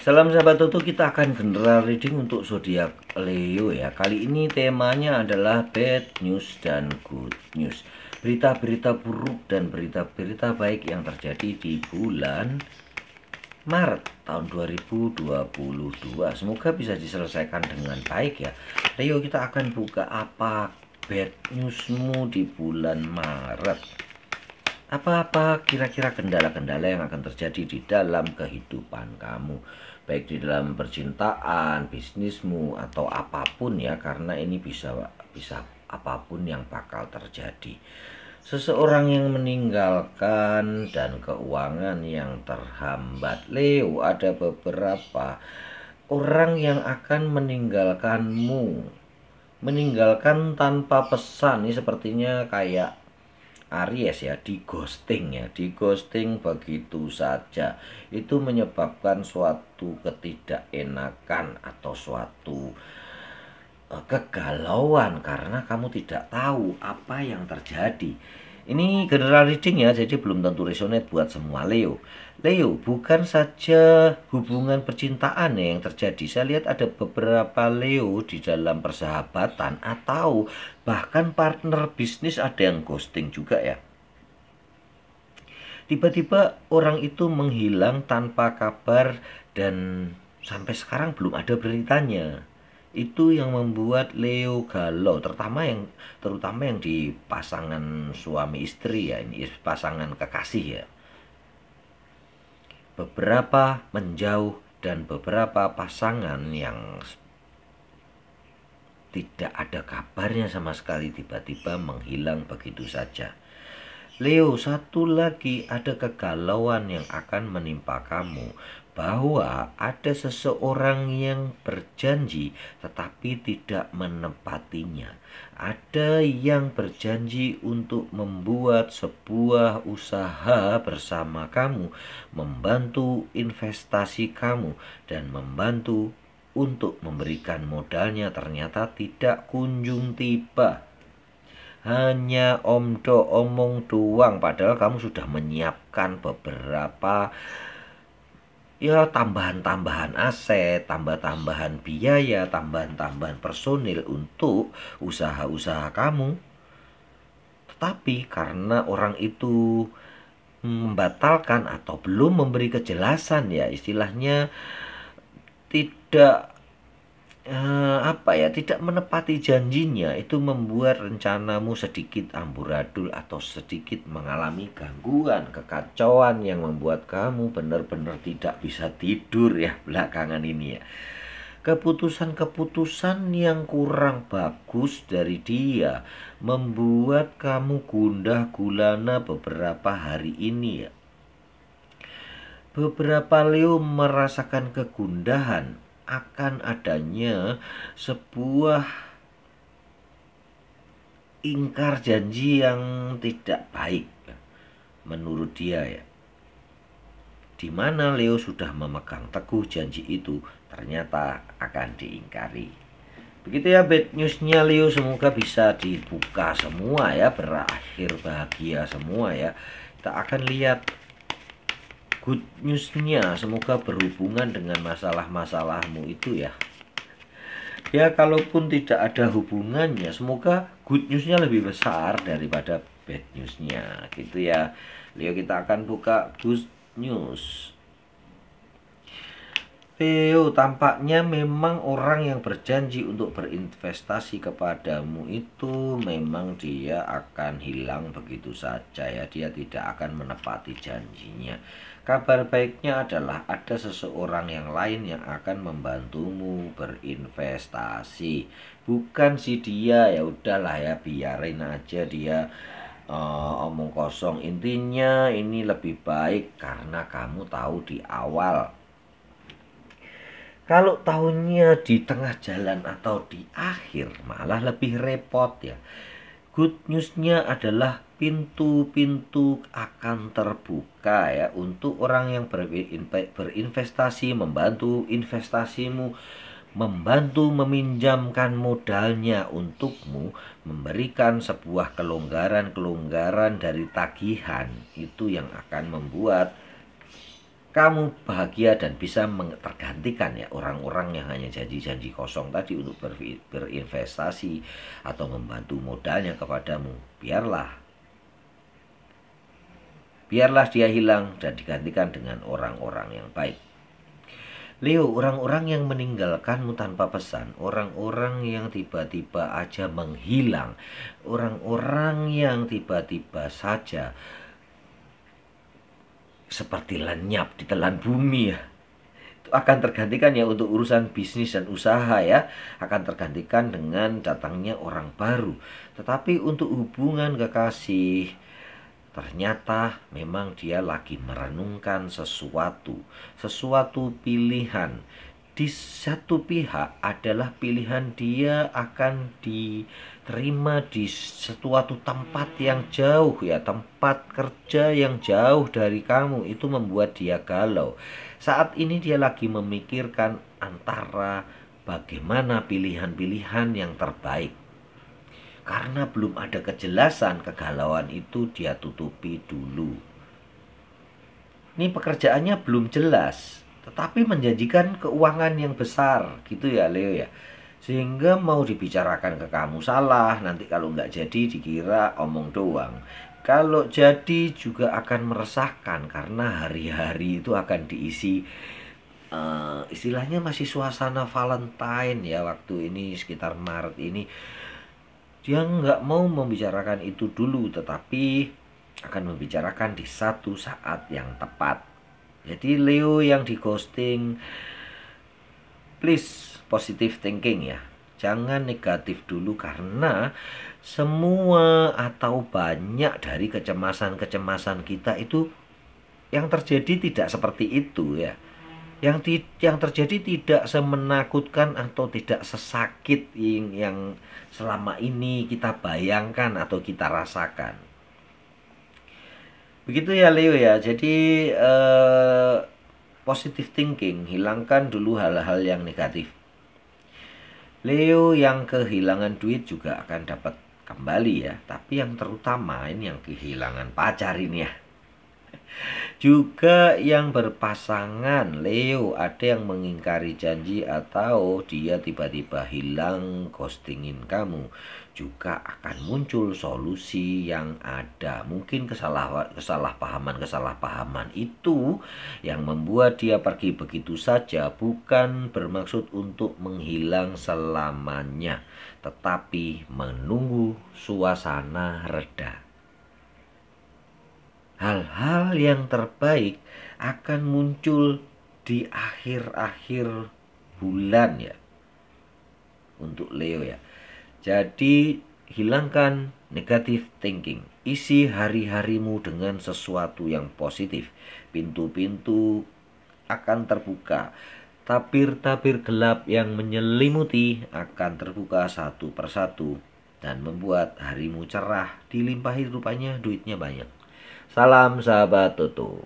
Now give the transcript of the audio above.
Salam sahabat Toto, kita akan general reading untuk zodiak Leo ya. Kali ini temanya adalah bad news dan good news. Berita-berita buruk dan berita-berita baik yang terjadi di bulan Maret tahun 2022. Semoga bisa diselesaikan dengan baik ya. Leo, kita akan buka apa bad newsmu di bulan Maret. Apa-apa kira-kira kendala-kendala yang akan terjadi di dalam kehidupan kamu, baik di dalam percintaan, bisnismu, atau apapun ya, karena ini bisa apapun yang bakal terjadi. Seseorang yang meninggalkan dan keuangan yang terhambat. Leo, ada beberapa orang yang akan meninggalkanmu, meninggalkan tanpa pesan. Ini sepertinya kayak Aries ya, di ghosting begitu saja. Itu menyebabkan suatu ketidakenakan atau suatu kegalauan karena kamu tidak tahu apa yang terjadi. Ini general reading ya, jadi belum tentu resonate buat semua Leo. Leo, bukan saja hubungan percintaan ya yang terjadi. Saya lihat ada beberapa Leo di dalam persahabatan atau bahkan partner bisnis ada yang ghosting juga ya. Tiba-tiba orang itu menghilang tanpa kabar dan sampai sekarang belum ada beritanya. Itu yang membuat Leo galau, terutama yang di pasangan suami istri ya, ini pasangan kekasih ya. Beberapa menjauh dan beberapa pasangan yang tidak ada kabarnya sama sekali tiba-tiba menghilang begitu saja. Leo, satu lagi ada kegalauan yang akan menimpa kamu, bahwa ada seseorang yang berjanji tetapi tidak menepatinya. Ada yang berjanji untuk membuat sebuah usaha bersama kamu, membantu investasi kamu, dan membantu untuk memberikan modalnya, ternyata tidak kunjung tiba. Hanya omong doang, padahal kamu sudah menyiapkan beberapa ya tambahan-tambahan aset, tambahan biaya, tambahan personil untuk usaha-usaha kamu. Tetapi karena orang itu membatalkan atau belum memberi kejelasan ya, istilahnya tidak tidak menepati janjinya, itu membuat rencanamu sedikit amburadul atau sedikit mengalami gangguan, kekacauan yang membuat kamu benar-benar tidak bisa tidur ya belakangan ini ya. Keputusan-keputusan yang kurang bagus dari dia membuat kamu gundah gulana beberapa hari ini ya. Beberapa Leo merasakan kegundahan akan adanya sebuah ingkar janji yang tidak baik menurut dia ya. Dimana Leo sudah memegang teguh janji itu ternyata akan diingkari. Begitu ya bad newsnya Leo, semoga bisa dibuka semua ya, berakhir bahagia semua ya. Kita akan lihat good newsnya, semoga berhubungan dengan masalah-masalahmu itu ya. Ya kalaupun tidak ada hubungannya, semoga good newsnya lebih besar daripada bad newsnya gitu ya. Leo, kita akan buka good news. Leo, tampaknya memang orang yang berjanji untuk berinvestasi kepadamu itu memang dia akan hilang begitu saja ya. Dia tidak akan menepati janjinya. Kabar baiknya adalah ada seseorang yang lain yang akan membantumu berinvestasi. Bukan si dia, ya udahlah ya, biarin aja dia omong kosong. Intinya ini lebih baik karena kamu tahu di awal. Kalau tahunnya di tengah jalan atau di akhir malah lebih repot ya. Good newsnya adalah pintu-pintu akan terbuka ya untuk orang yang berinvestasi, membantu investasimu, membantu meminjamkan modalnya untukmu, memberikan sebuah kelonggaran dari tagihan. Itu yang akan membuat kamu bahagia dan bisa tergantikan ya orang-orang yang hanya janji-janji kosong tadi untuk berinvestasi atau membantu modalnya kepadamu. Biarlah dia hilang dan digantikan dengan orang-orang yang baik. Leo, orang-orang yang meninggalkanmu tanpa pesan, orang-orang yang tiba-tiba aja menghilang, orang-orang yang tiba-tiba saja seperti lenyap di telan bumi ya, itu akan tergantikan ya untuk urusan bisnis dan usaha ya, akan tergantikan dengan datangnya orang baru. Tetapi untuk hubungan kekasih, ternyata memang dia lagi merenungkan sesuatu pilihan. Di satu pihak adalah pilihan dia akan diterima di suatu tempat yang jauh ya, tempat kerja yang jauh dari kamu, itu membuat dia galau. Saat ini dia lagi memikirkan antara bagaimana pilihan-pilihan yang terbaik. Karena belum ada kejelasan, kegalauan itu dia tutupi dulu. Ini pekerjaannya belum jelas, tetapi menjanjikan keuangan yang besar gitu ya Leo ya. Sehingga mau dibicarakan ke kamu salah, nanti kalau nggak jadi dikira omong doang. Kalau jadi juga akan meresahkan karena hari-hari itu akan diisi istilahnya masih suasana Valentine ya, waktu ini sekitar Maret ini. Dia nggak mau membicarakan itu dulu, tetapi akan membicarakan di satu saat yang tepat. Jadi Leo yang di ghosting, please positive thinking ya. Jangan negatif dulu, karena semua atau banyak dari kecemasan-kecemasan kita itu yang terjadi tidak seperti itu ya. Yang terjadi tidak semenakutkan atau tidak sesakit yang selama ini kita bayangkan atau kita rasakan. Begitu ya Leo ya. Jadi positive thinking, hilangkan dulu hal-hal yang negatif. Leo yang kehilangan duit juga akan dapat kembali ya. Tapi yang terutama ini yang kehilangan pacar ini ya. Juga yang berpasangan Leo, ada yang mengingkari janji atau dia tiba-tiba hilang, ghostingin kamu, juga akan muncul solusi yang ada. Mungkin kesalahpahaman itu yang membuat dia pergi begitu saja, bukan bermaksud untuk menghilang selamanya, tetapi menunggu suasana reda. Hal-hal yang terbaik akan muncul di akhir-akhir bulan ya untuk Leo ya. Jadi hilangkan negative thinking, isi hari-harimu dengan sesuatu yang positif. Pintu-pintu akan terbuka, tabir-tabir gelap yang menyelimuti akan terbuka satu persatu dan membuat harimu cerah, dilimpahi rupanya duitnya banyak. Salam sahabat Toto.